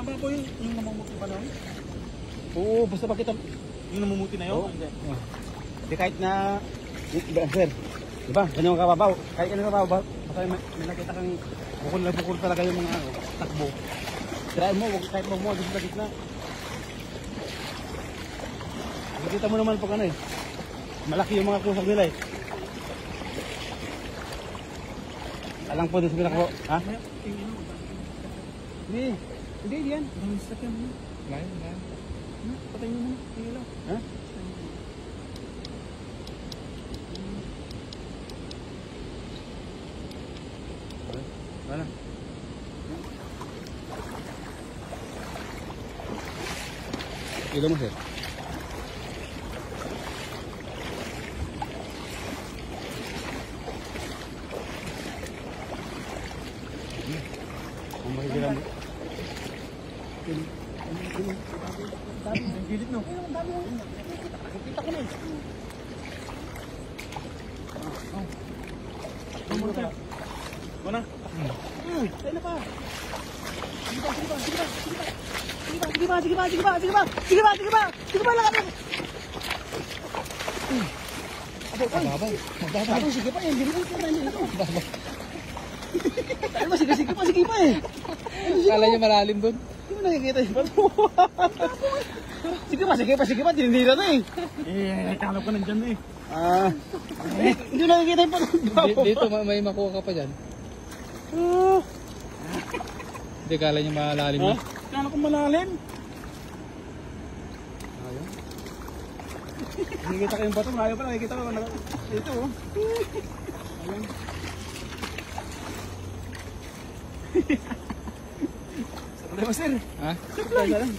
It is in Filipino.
Mababa po yung namumuti pa noon? Oo, basta bakit Yung namumuti na yun? Oo. Di kahit na, sir, diba, ganyan kababaw. Kahit ganyan kababaw, basta may nakita kang bukol na bukol talaga yung mga takbo. Tirahin mo, kahit mo doon sa gitna. Nakikita mo naman pag ano eh. Malaki yung mga kusag nila eh. Alang po doon sa pinako. Ha? Hindi yan. Ang sakyan mo. Lain. Patay mo muna. Tingin lang. Ha? Wala. Kilo mo, sir. Ang makikita mo. Ang gilid no? Ang dami mo. Nakikita ko na eh. Ang muna tayo. Muna? Tayo na pa. Sige ba, lakad mo. Mababa. Sige pa, hindi mo ito. Tayo ba, sige pa eh. Kala niya malalim doon. Hindi mo nakikita yung bato. Sige pa, tinira na eh. Kalap ko nandyan na eh. Hindi mo nakikita yung bato. Dito may makuha ka pa dyan. Hindi, kala niya malalim na. Kalap ko malalim. Nakikita ko yung bato, malayo pa, nakikita ko. Ito oh. Ayan. Sa problema sir. Ha? Sa problema lang.